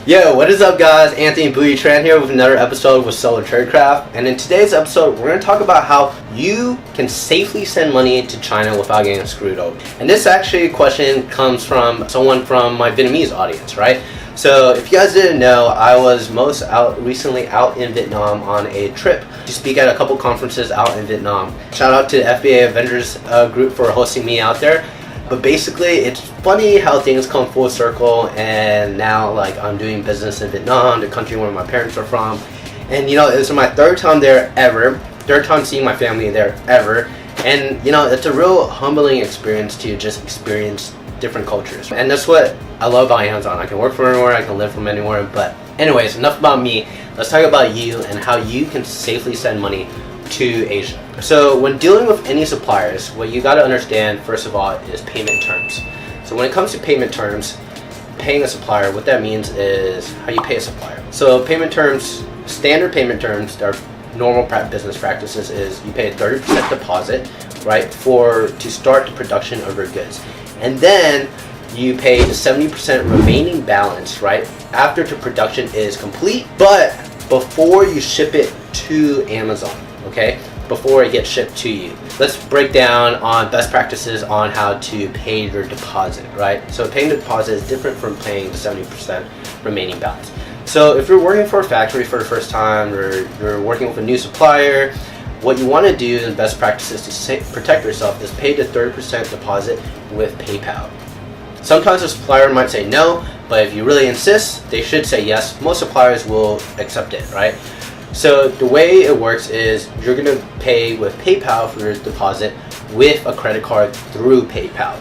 Yo, what is up guys? Anthony Booty Tran here with another episode with Solar Tradecraft. And in today's episode, we're going to talk about how you can safely send money to China without getting screwed over. And this actually question comes from someone from my Vietnamese audience, right? So if you guys didn't know, I was recently out in Vietnam on a trip to speak at a couple conferences out in Vietnam. Shout out to the FBA Avengers group for hosting me out there. But basically, it's funny how things come full circle, and now like I'm doing business in Vietnam, the country where my parents are from. And you know, this is my third time there ever, third time seeing my family there ever. And you know, it's a real humbling experience to just experience different cultures. And that's what I love about hands-on. I can work from anywhere, I can live from anywhere. But anyways, enough about me. Let's talk about you and how you can safely send money to Asia. So when dealing with any suppliers, what you got to understand first of all is payment terms. So when it comes to payment terms, paying a supplier, what that means is how you pay a supplier. So payment terms, standard payment terms, our normal business practices is you pay a 30% deposit, right, to start the production of your goods. And then you pay the 70% remaining balance, right, after the production is complete, but before you ship it to Amazon. Okay, before it gets shipped to you. Let's break down on best practices on how to pay your deposit, right? So paying the deposit is different from paying the 70% remaining balance. So if you're working for a factory for the first time, or you're working with a new supplier, what you want to do in best practices to protect yourself is pay the 30% deposit with PayPal. Sometimes a supplier might say no, but if you really insist, they should say yes. Most suppliers will accept it, right? So the way it works is you're going to pay with PayPal for your deposit with a credit card through PayPal.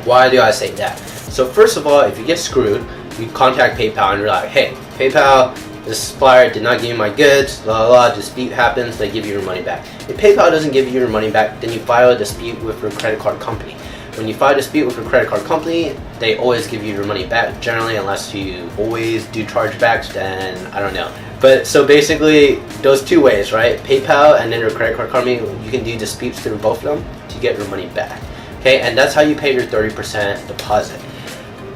Why do I say that? So first of all, if you get screwed, you contact PayPal and you're like, hey, PayPal, this supplier did not give you my goods, blah, blah, blah, dispute happens, they give you your money back. If PayPal doesn't give you your money back, then you file a dispute with your credit card company. When you file a dispute with your credit card company, they always give you your money back, generally, unless you always do chargebacks, then I don't know. But so basically, those two ways, right? PayPal and then your credit card company, you can do disputes through both of them to get your money back. Okay, and that's how you pay your 30% deposit.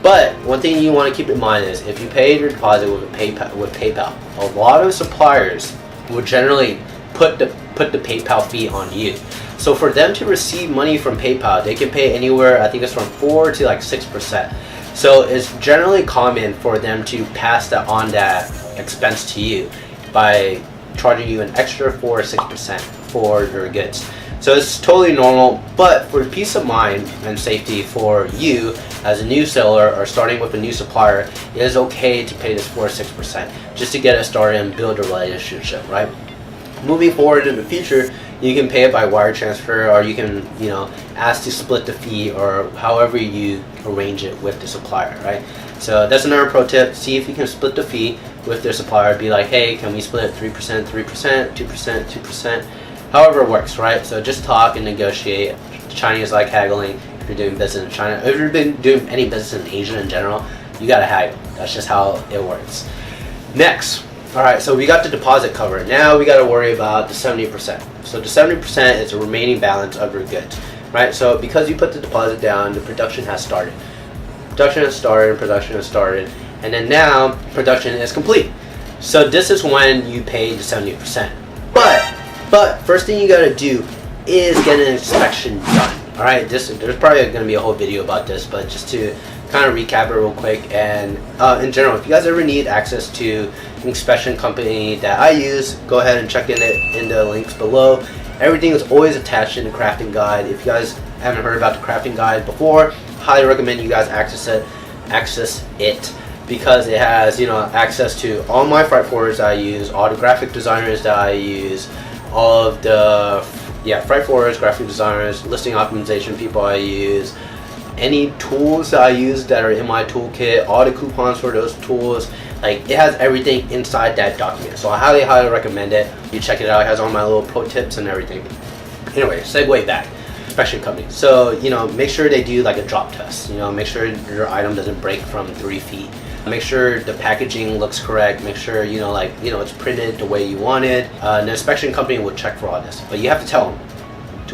But one thing you want to keep in mind is if you pay your deposit with PayPal, a lot of suppliers will generally put the PayPal fee on you. So for them to receive money from PayPal, they can pay anywhere, I think it's from 4 to like 6%. So it's generally common for them to pass that expense to you by charging you an extra 4 or 6% for your goods. So it's totally normal, but for peace of mind and safety for you as a new seller or starting with a new supplier, it is okay to pay this 4 or 6% just to get it started and build a relationship, right? Moving forward in the future, you can pay it by wire transfer, or you can, you know, ask to split the fee, or however you arrange it with the supplier, right? So that's another pro tip. See if you can split the fee with their supplier. Be like, hey, can we split 3%, 3%, 2%, 2%, however it works, right? So just talk and negotiate. The Chinese like haggling. If you're doing business in China, if you've been doing any business in Asia in general, you gotta haggle. That's just how it works. Next. Alright, so we got the deposit covered. Now we got to worry about the 70%. So the 70% is the remaining balance of your goods, right? So because you put the deposit down, the production has started. Production has started, and then now production is complete. So this is when you pay the 70%. But first thing you got to do is get an inspection done. Alright, there's probably going to be a whole video about this, but just to kind of recap it real quick, and in general, if you guys ever need access to an inspection company that I use, go ahead and check in the links below. Everything is always attached in the crafting guide. If you guys haven't heard about the crafting guide before, highly recommend you guys access it because it has, you know, access to all my freight forwarders that I use, all the graphic designers that I use, all of the freight forwarders, graphic designers, listing optimization people I use, any tools that I use that are in my toolkit, all the coupons for those tools. Like, it has everything inside that document. So I highly recommend it. You check it out. It has all my little pro tips and everything. Anyway, segue back. Inspection company. So, you know, make sure they do like a drop test. You know, make sure your item doesn't break from 3 feet. Make sure the packaging looks correct. Make sure, you know, like, you know, it's printed the way you want it. The inspection company will check for all this. But you have to tell them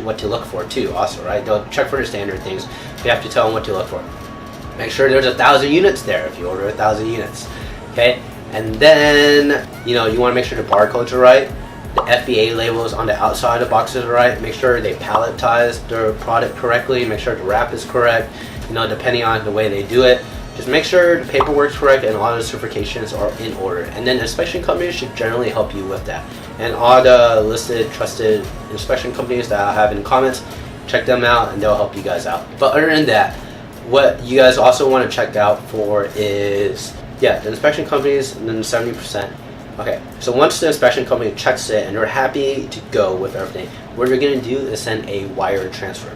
what to look for too also, right? They'll check for the standard things. You have to tell them what to look for. Make sure there's 1,000 units there if you order 1,000 units. okay? And then, you know, you want to make sure the barcodes are right. The FBA labels on the outside of the boxes are right. Make sure they palletize their product correctly. Make sure the wrap is correct. You know, depending on the way they do it, just make sure the paperwork's correct and all the certifications are in order. And then inspection companies should generally help you with that. And all the listed, trusted inspection companies that I have in the comments, check them out and they'll help you guys out. But other than that, what you guys also want to check out for is, yeah, the inspection companies and then the 70%. Okay, so once the inspection company checks it and they're happy to go with everything, what you're going to do is send a wire transfer.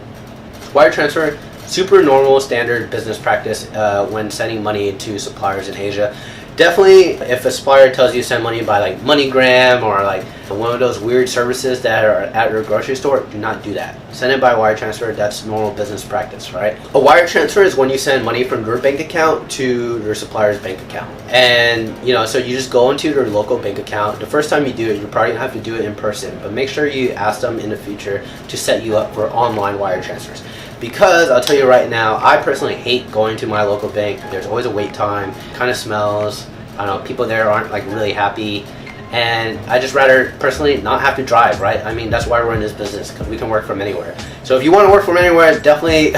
Wire transfer, super normal, standard business practice when sending money to suppliers in Asia. Definitely, if a supplier tells you to send money by like MoneyGram or like one of those weird services that are at your grocery store, do not do that. Send it by wire transfer. That's normal business practice, right? A wire transfer is when you send money from your bank account to your supplier's bank account. And, you know, so you just go into their local bank account. The first time you do it, you're probably gonna have to do it in person, but make sure you ask them in the future to set you up for online wire transfers. Because I'll tell you right now, I personally hate going to my local bank. There's always a wait time, kind of smells, I don't know, people there aren't like really happy, and I just rather personally not have to drive, right? I mean, that's why we're in this business, because we can work from anywhere. So if you want to work from anywhere, definitely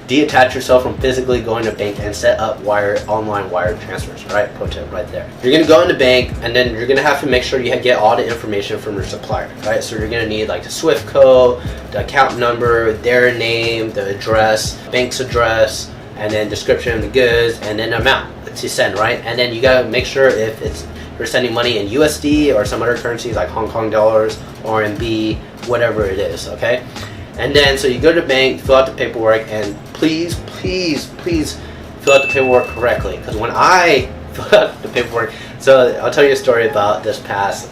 detach yourself from physically going to bank and set up online wire transfers, right? Pro tip right there. You're going to go in the bank, and then you're going to have to make sure you get all the information from your supplier, right? So you're going to need like the SWIFT code, the account number, their name, the address, bank's address, and then description of the goods, and then the amount to send, right? And then you gotta make sure if you're sending money in USD or some other currencies like Hong Kong dollars, RMB, whatever it is, okay? And then so you go to the bank, fill out the paperwork, and please fill out the paperwork correctly. Because when I fill out the paperwork, so I'll tell you a story about this past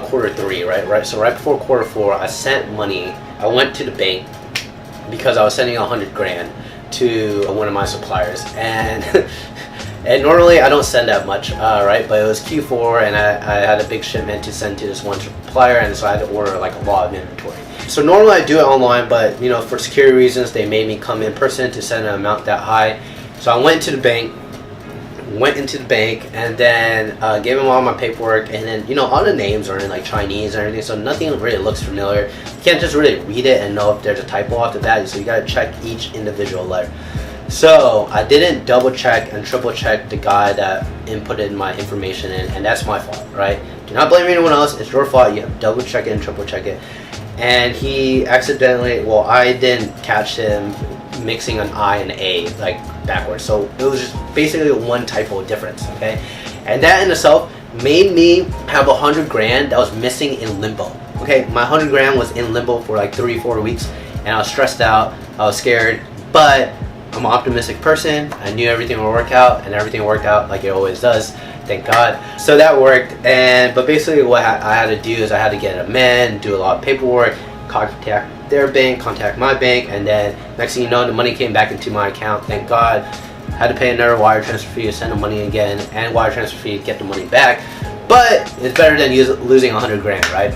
quarter 3, right? So right before quarter 4, I sent money. I went to the bank because I was sending 100 grand to one of my suppliers, and and normally I don't send that much, right? But it was Q4 and I had a big shipment to send to this one supplier, and so I had to order like a lot of inventory. So normally I do it online, but you know, for security reasons they made me come in person to send an amount that high. So I went into the bank, and then gave them all my paperwork, and then, you know, all the names are in like Chinese and everything, so nothing really looks familiar. You can't just really read it and know if there's a typo off the bat, so you gotta check each individual letter. So I didn't double check and triple check the guy that inputted my information in, and that's my fault, right? Do not blame anyone else, it's your fault. You have to double check it and triple check it. And he accidentally, well, I didn't catch him mixing an I and A like backwards, so it was just basically one typo difference, okay? And that in itself made me have 100 grand that was missing in limbo. Okay, my 100 grand was in limbo for like 3-4 weeks, and I was stressed out, I was scared, but I'm an optimistic person. I knew everything would work out, and everything worked out like it always does, thank God. So that worked, but basically what I had to do is I had to get a man, do a lot of paperwork, contact their bank, contact my bank, and then next thing you know, the money came back into my account, thank God. Had to pay another wire transfer fee to send the money again, and wire transfer fee to get the money back. But it's better than losing 100 grand, right?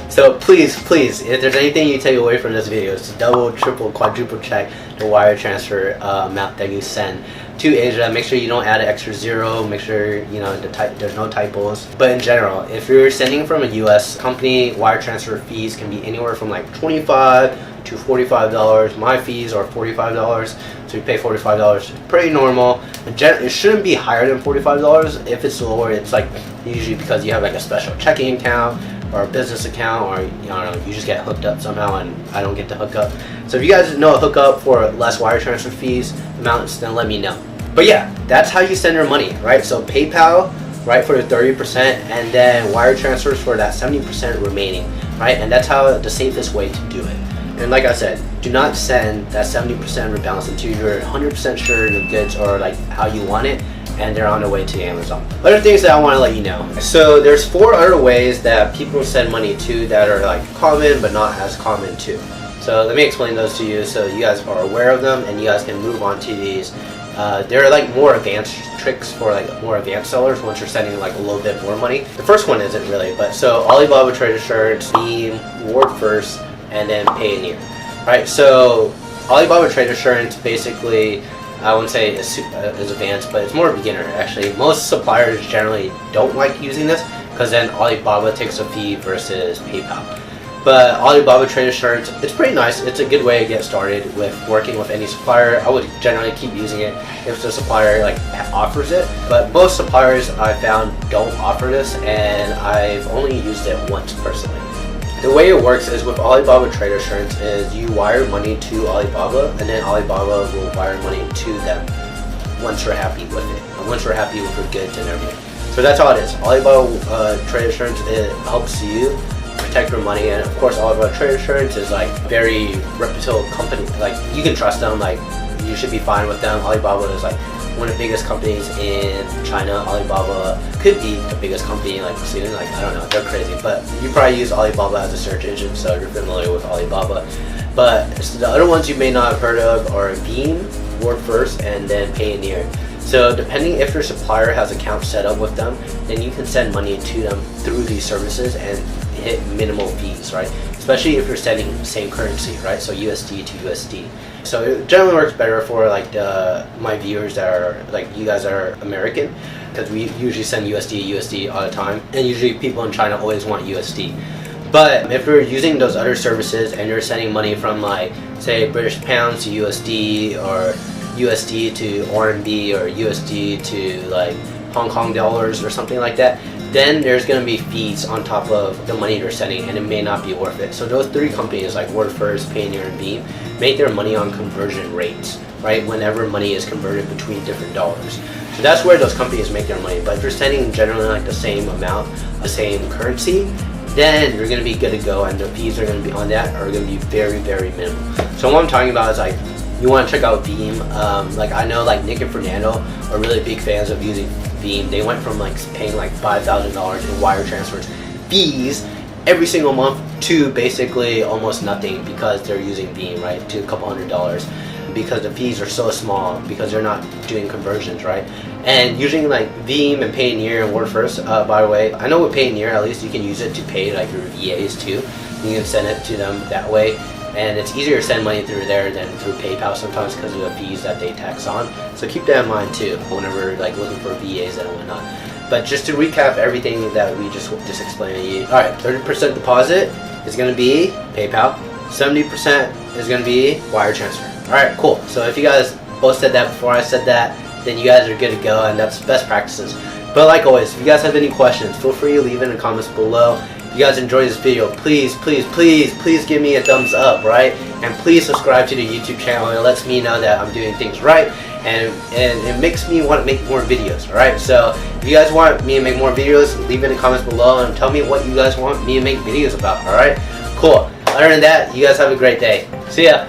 So please, if there's anything you take away from this video, it's double, triple, quadruple check the wire transfer amount that you send to Asia. Make sure you don't add an extra zero. Make sure, you know, there's no typos. But in general, if you're sending from a US company, wire transfer fees can be anywhere from like $25 to $45. My fees are $45, so you pay $45. It's pretty normal. It shouldn't be higher than $45. If it's lower, it's like usually because you have like a special checking account or a business account, or you know, you just get hooked up somehow, and I don't get the hookup. So if you guys know a hookup for less wire transfer fees amounts, then let me know. But yeah, that's how you send your money, right? So PayPal, right, for the 30%, and then wire transfers for that 70% remaining, right? And that's how the safest way to do it. And like I said, do not send that 70% rebalance until you're 100% sure the goods are like how you want it and they're on their way to Amazon. Other things that I want to let you know. So there's 4 other ways that people send money to that are like common but not as common too. So let me explain those to you so you guys are aware of them and you guys can move on to these. They're like more advanced tricks for like more advanced sellers once you're sending like a little bit more money. The first one isn't really, but so Alibaba Trade Assurance, Beam, Ward First, and then Payoneer. Right, so Alibaba Trade Assurance basically I wouldn't say is advanced, but it's more beginner actually. Most suppliers generally don't like using this because then Alibaba takes a fee versus PayPal. But Alibaba Trade Assurance, it's pretty nice. It's a good way to get started with working with any supplier. I would generally keep using it if the supplier like offers it. But most suppliers I found don't offer this, and I've only used it once personally. The way it works is with Alibaba Trade Assurance is you wire money to Alibaba, and then Alibaba will wire money to them once you're happy with it, and once you're happy with the goods and everything. So that's all it is. Alibaba Trade Assurance, it helps you protect your money, and of course Alibaba Trade Assurance is like very reputable company. Like you can trust them. Like you should be fine with them. Alibaba is like one of the biggest companies in China. Alibaba could be the biggest company like soon. Like I don't know, they're crazy. But you probably use Alibaba as a search engine, so you're familiar with Alibaba. But the other ones you may not have heard of are Beam, WordFirst, and then Payoneer. So depending if your supplier has accounts set up with them, then you can send money to them through these services and hit minimal fees, right? Especially if you're sending the same currency, right? So USD to USD. So it generally works better for like my viewers that are like you guys are American, because we usually send USD all the time, and usually people in China always want USD. But if you're using those other services and you're sending money from like say British pounds to USD, or USD to RMB, or USD to like Hong Kong dollars or something like that, then there's going to be fees on top of the money they're sending, and it may not be worth it. So those three companies like WordFirst, Payoneer, and Beam make their money on conversion rates, right? Whenever money is converted between different dollars. So that's where those companies make their money. But if you're sending generally like the same amount, the same currency, then you're going to be good to go, and the fees are going to be on that are going to be very, very minimal. So what I'm talking about is like, you want to check out Beam. Like I know like Nick and Fernando are really big fans of using Beam. They went from like paying like $5,000 in wire transfers fees every single month to basically almost nothing because they're using Beam, right? To a couple $100, because the fees are so small because they're not doing conversions, right? And using like Beam and Payoneer and WordFirst, by the way, I know with Payoneer at least you can use it to pay like your VAs too. You can send it to them that way. And it's easier to send money through there than through PayPal sometimes because of the fees that they tax on. So keep that in mind too whenever like looking for VAs and whatnot. But just to recap everything that we just explained to you. Alright, 30% deposit is going to be PayPal. 70% is going to be wire transfer. Alright, cool. So if you guys both said that before I said that, then you guys are good to go, and that's best practices. But like always, if you guys have any questions, feel free to leave it in the comments below. If you guys enjoyed this video, please give me a thumbs up, right? And please subscribe to the YouTube channel. It lets me know that I'm doing things right, and it makes me want to make more videos, alright? So if you guys want me to make more videos, leave it in the comments below and tell me what you guys want me to make videos about, alright? Cool. Other than that, you guys have a great day. See ya.